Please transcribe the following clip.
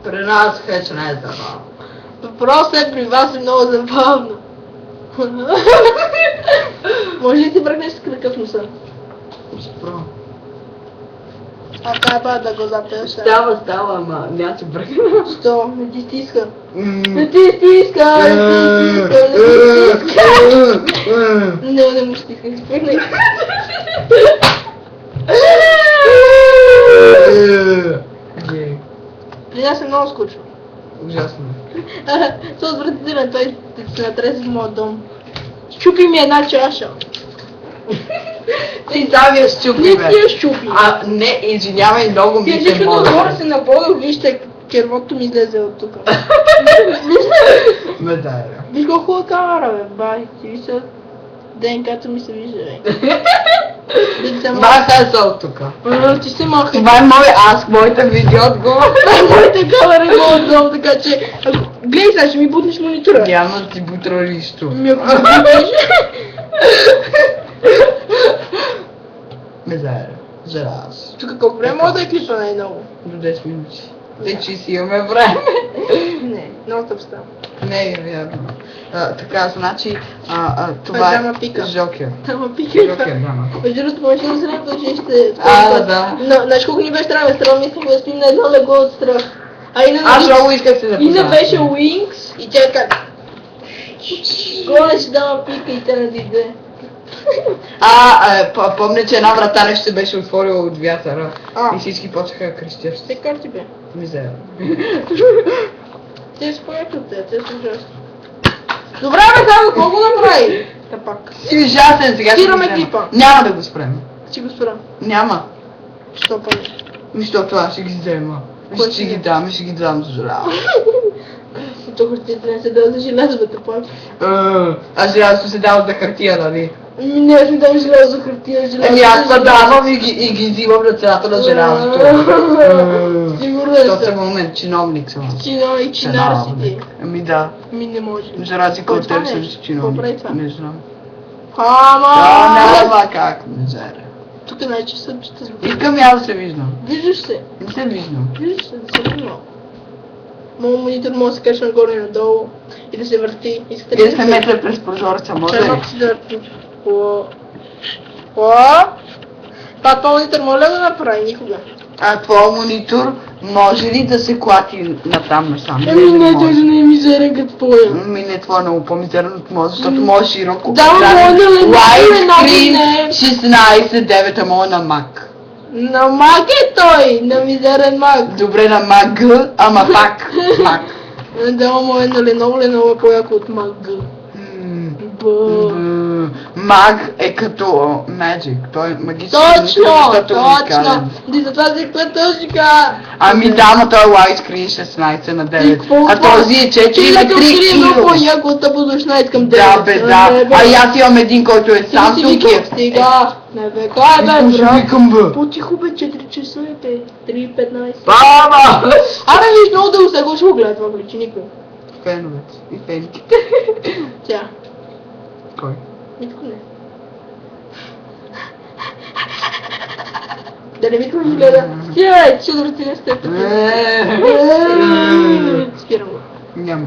При нас вече не е забавно. Въпросът е, при вас е много забавно. Може ли ти бръкнеш с крака в носа? Спро. А трябва да го запееш. Става, ама няма се бръкна. Що? Не ти стиска. Не ти стиска! Не му стиска. Изпъкнай. При нас е много скучно. Ужасно. Това отвратителен, той се натреса в моят дом. Щупи ми една чаша. Ти сам я щупи, Не бе. ти я щупи. Не, извинявай, много ми Вижте, се като моля. хора се набодох, вижте, червото ми излезе от тук. Ме дай, Виж колко хубава камера, бе, бай. Ти вижда, ДНК-то ми се вижда, бе. Виж се малко. Маха се от тука. Ти се малко. Това е моята видео отговор. Моята камера е много долу, така че... Гледай сега, ще ми бутнеш монитора. Няма да ти бутра нищо. Ми ако се бутнеш... Ме дай, за раз. Тук колко време мога да е клипа най-много? До 10 минути. Вече си имаме време. Не, много тъп става. Не е вярно. Така, значи, това Дама пика. е Жокер. Ама пика. Жокер, дама. Между другото, помниш ли се някакво, че ще... Да. Знаеш колко ни беше страх, страх мислихме да спим на едно легло от страх. Аз много исках се да И не беше Wings и тя е така... Горе ще дама пика и тя не дойде. Помня, че една врата нещо се беше отворила от вятъра А. и всички почнаха да крещят. Те карти бе. Мизера. Те са по-яки от те са ужасни. Добре бе, само какво го направи? Та пак. Си ужасен, сега ще го Спираме взема. клипа. Няма да го спрем. Ще го спра. Няма. Що па? Защото аз ще ги взема. Кой Ще ще ги ги дам и ще ги дам за жара. Тук ще не се дава за железовата пак. Аз желязо се дава за хартия, нали? Не, аз ми дам железо хартия, железо. Ами аз па давам и ги взимам на цената на желязото. Сигурно Защото е. съм момент чиновник съм. Чино и чинар си ти. Ами да. Ми не може. За разлика Кой от това теб съм нещо? чиновник. Какво прави това? Не знам. Ама! Няма как, мизера. Тук най-че съм чета звук. Искам я да се виждам. Виждаш се. Не се виждам. Виждаш се, да се виждам. Моят монитор може да се качва нагоре и надолу и да се върти. Искате И да се метля през прозореца, може ли? Чакай си да върти. О! Това монитор може ли да направи никога? А твой монитор може ли да се клати натам насам? Не, той не е мизерен като твоя. Не, това е много по-мизерно от моя, защото може широко. Да, може да не Widescreen 16:9, а моя на Mac. На Мак е той! На мизерен Мак! Добре на Mac, ама пак Mac. Да, му е на Lenovo е по-яко от Мак. Mag е като Magic, той е магически. Точно! Ди за това си точка! Ами да, но той е widescreen 16 на 9, а този е 4 Ти на на 3 е много 3 по-яко от тъподушна, искам Да бе, да. А и аз имам един, който е Сам Samsung и е... Стига! Не бе, кой бе, Какво ще брат? викам, бе? По-тихо бе, 4 часа е бе, 3:15. Баба! Абе, виж, много дълго сега го ще го гледа това вличи никой. Феновете и фенките. Тя. Кой? Никой не. Да не викам да гледа. Стига, ще да върти на степта. Спирам го. Няма.